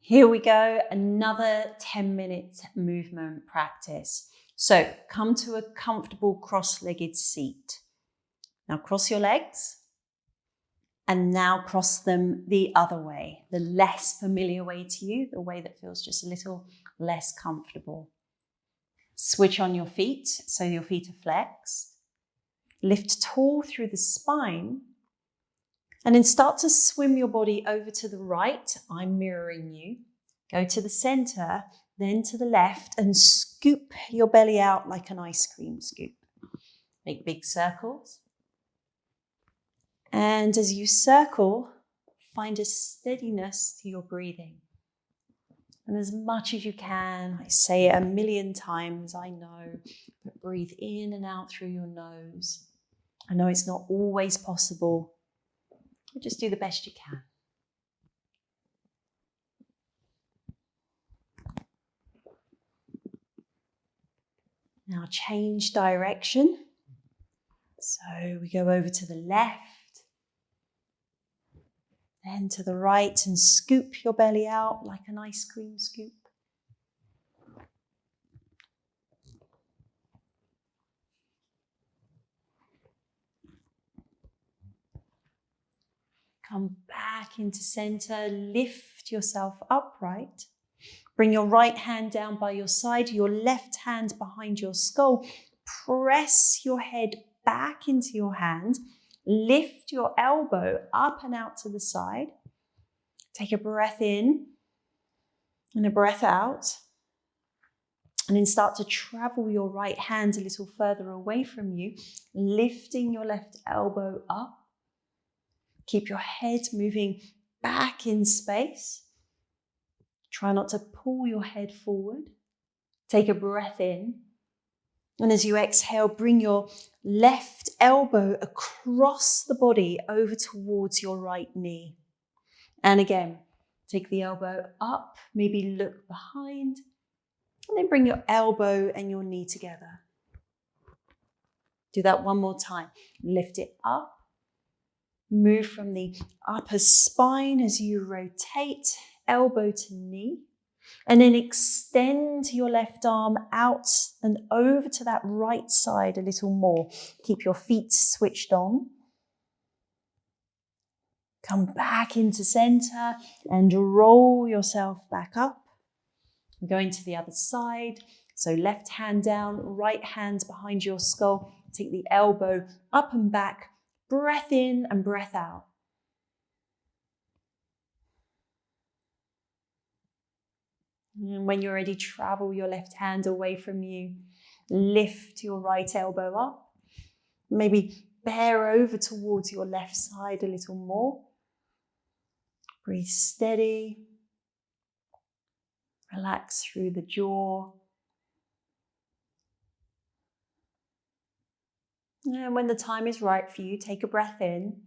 Here we go, another 10-minute movement practice. So come to a comfortable cross-legged seat. Now cross your legs and now cross them the other way, the less familiar way to you, the way that feels just a little less comfortable. Switch on your feet so your feet are flexed. Lift tall through the spine. And then start to swim your body over to the right. I'm mirroring you. Go to the center, then to the left, and scoop your belly out like an ice cream scoop. Make big circles. And as you circle, find a steadiness to your breathing. And as much as you can, I say it 1,000,000 times, I know, but breathe in and out through your nose. I know it's not always possible. Just do the best you can. Now change direction. So we go over to the left, then to the right, and scoop your belly out like an ice cream scoop. Come back into center, lift yourself upright. Bring your right hand down by your side, your left hand behind your skull. Press your head back into your hand. Lift your elbow up and out to the side. Take a breath in and a breath out. And then start to travel your right hand a little further away from you, lifting your left elbow up. Keep your head moving back in space. Try not to pull your head forward. Take a breath in. And as you exhale, bring your left elbow across the body over towards your right knee. And again, take the elbow up, maybe look behind, and then bring your elbow and your knee together. Do that one more time. Lift it up. Move from the upper spine as you rotate, elbow to knee, and then extend your left arm out and over to that right side a little more. Keep your feet switched on. Come back into center and roll yourself back up. We're going to the other side. So left hand down, right hand behind your skull. Take the elbow up and back. Breath in and breath out. And when you're ready, travel your left hand away from you. Lift your right elbow up. Maybe bear over towards your left side a little more. Breathe steady. Relax through the jaw. And when the time is right for you, take a breath in.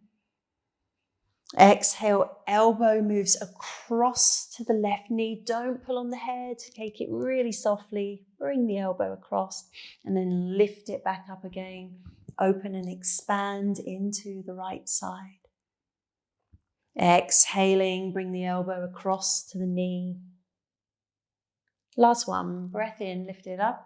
Exhale, elbow moves across to the left knee. Don't pull on the head. Take it really softly. Bring the elbow across and then lift it back up again. Open and expand into the right side. Exhaling, bring the elbow across to the knee. Last one. Breath in, lift it up.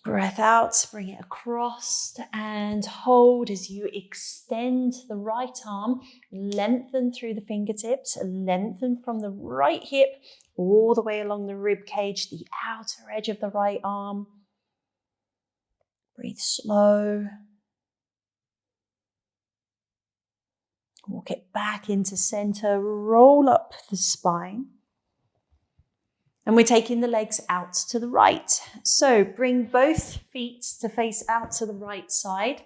Breath out, bring it across and hold as you extend the right arm, lengthen through the fingertips, lengthen from the right hip all the way along the rib cage, the outer edge of the right arm. Breathe slow. Walk it back into center, roll up the spine. And we're taking the legs out to the right. So bring both feet to face out to the right side.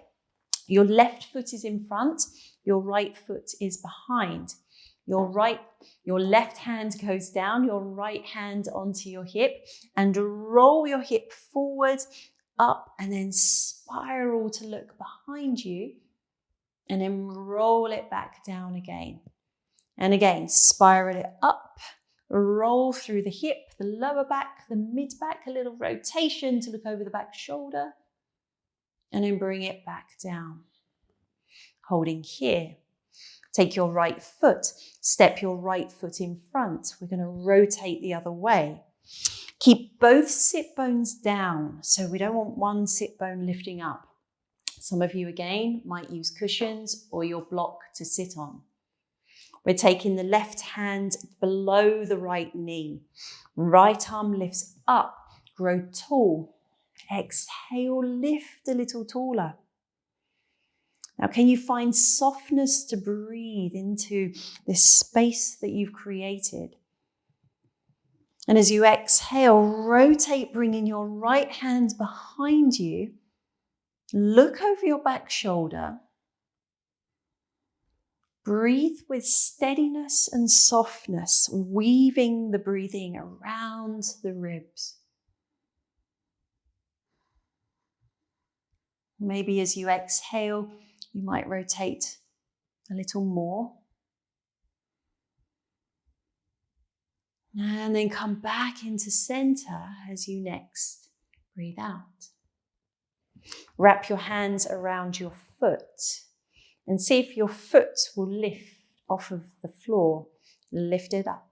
Your left foot is in front. Your right foot is behind. Your left hand goes down, your right hand onto your hip, and roll your hip forward, up, and then spiral to look behind you, and then roll it back down again. And again, spiral it up. Roll through the hip, the lower back, the mid back, a little rotation to look over the back shoulder, and then bring it back down. Holding here. Take your right foot, step your right foot in front. We're going to rotate the other way. Keep both sit bones down, so we don't want one sit bone lifting up. Some of you, again, might use cushions or your block to sit on. We're taking the left hand below the right knee. Right arm lifts up, grow tall. Exhale, lift a little taller. Now, can you find softness to breathe into this space that you've created? And as you exhale, rotate, bringing your right hand behind you. Look over your back shoulder. Breathe with steadiness and softness, weaving the breathing around the ribs. Maybe as you exhale, you might rotate a little more. And then come back into center as you next breathe out. Wrap your hands around your foot and see if your foot will lift off of the floor. Lift it up.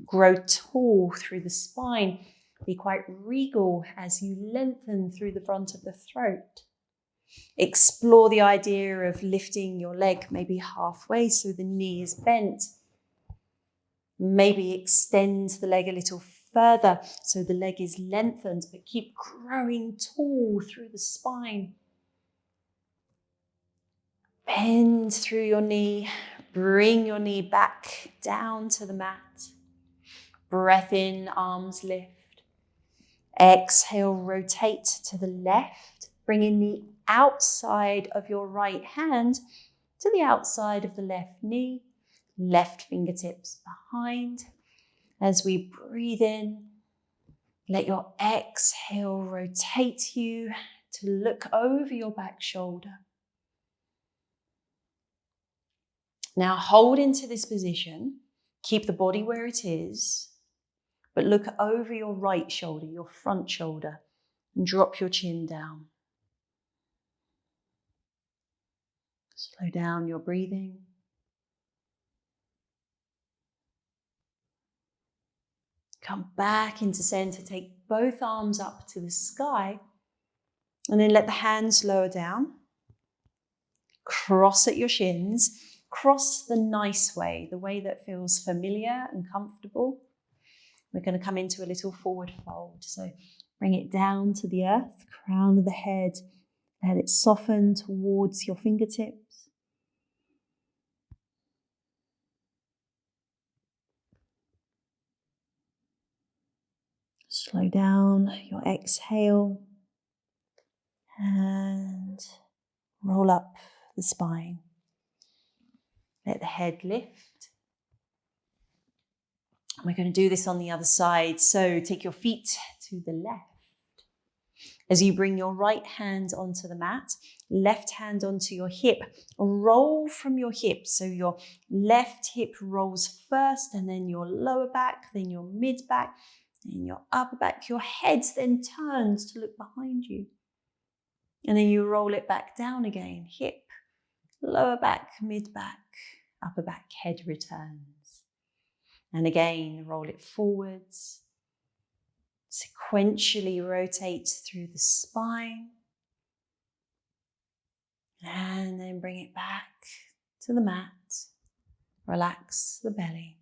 Grow tall through the spine. Be quite regal as you lengthen through the front of the throat. Explore the idea of lifting your leg maybe halfway so the knee is bent. Maybe extend the leg a little further so the leg is lengthened, but keep growing tall through the spine. Bend through your knee, bring your knee back down to the mat. Breath in, arms lift. Exhale, rotate to the left, bringing the outside of your right hand to the outside of the left knee. Left fingertips behind. As we breathe in, let your exhale rotate you to look over your back shoulder. Now hold into this position. Keep the body where it is, but look over your right shoulder, your front shoulder, and drop your chin down. Slow down your breathing. Come back into center, take both arms up to the sky, and then let the hands lower down. Cross at your shins, cross the nice way, the way that feels familiar and comfortable. We're going to come into a little forward fold. So bring it down to the earth, crown of the head, let it soften towards your fingertips. Slow down your exhale and roll up the spine. Let the head lift. We're going to do this on the other side. So take your feet to the left. As you bring your right hand onto the mat, left hand onto your hip, roll from your hip. So your left hip rolls first, and then your lower back, then your mid back, then your upper back. Your head then turns to look behind you. And then you roll it back down again. Hip, lower back, mid back, upper back, head returns. And again, roll it forwards. Sequentially rotate through the spine. And then bring it back to the mat. Relax the belly.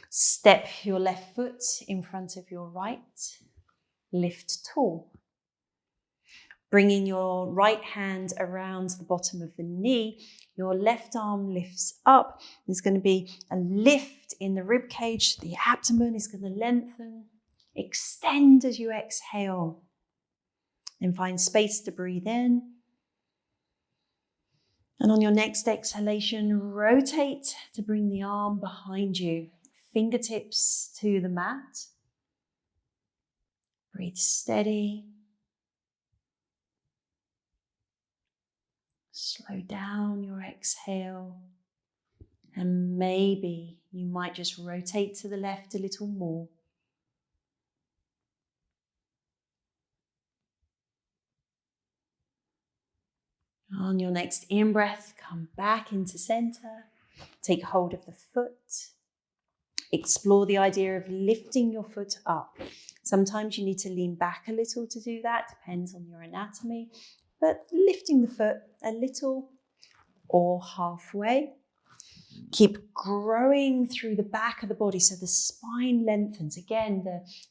Step your left foot in front of your right. Lift tall. Bringing your right hand around the bottom of the knee, your left arm lifts up. There's going to be a lift in the rib cage. The abdomen is going to lengthen. Extend as you exhale. Then find space to breathe in. And on your next exhalation, rotate to bring the arm behind you. Fingertips to the mat. Breathe steady. Slow down your exhale. And maybe you might just rotate to the left a little more. On your next in-breath, come back into center. Take hold of the foot. Explore the idea of lifting your foot up. Sometimes you need to lean back a little to do that, depends on your anatomy, but lifting the foot a little or halfway. Keep growing through the back of the body so the spine lengthens. Again,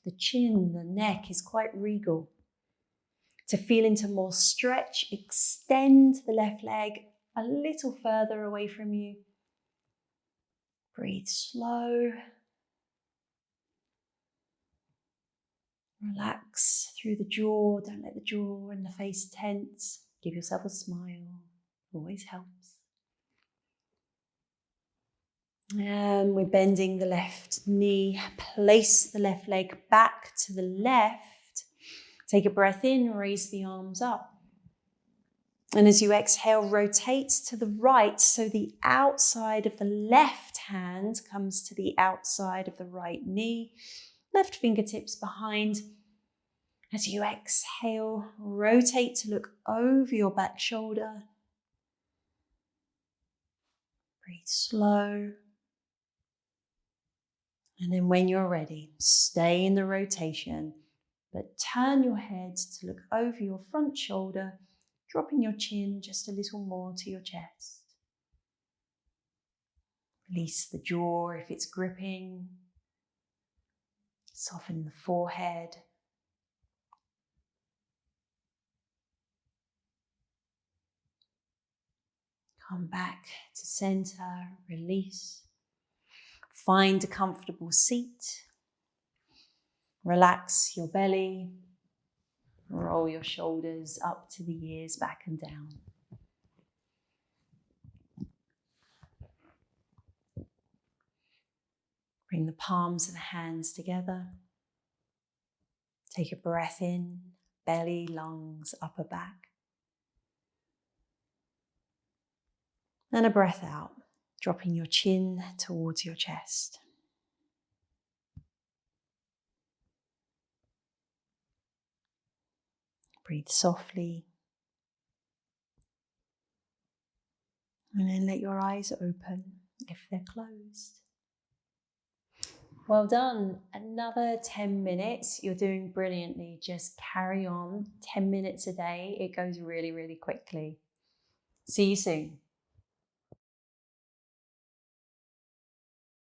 the chin, the neck is quite regal. To feel into more stretch, extend the left leg a little further away from you. Breathe slow. Relax through the jaw. Don't let the jaw and the face tense. Give yourself a smile. Always helps. And we're bending the left knee. Place the left leg back to the left. Take a breath in, raise the arms up. And as you exhale, rotate to the right so the outside of the left hand comes to the outside of the right knee. Left fingertips behind. As you exhale, rotate to look over your back shoulder. Breathe slow. And then when you're ready, stay in the rotation, but turn your head to look over your front shoulder, dropping your chin just a little more to your chest. Release the jaw if it's gripping. Soften the forehead. Come back to center, release. Find a comfortable seat. Relax your belly. Roll your shoulders up to the ears, back and down. Bring the palms of the hands together. Take a breath in, belly, lungs, upper back. And a breath out, dropping your chin towards your chest. Breathe softly. And then let your eyes open if they're closed. Well done. Another 10 minutes. You're doing brilliantly. Just carry on. 10 minutes a day. It goes really, really quickly. See you soon.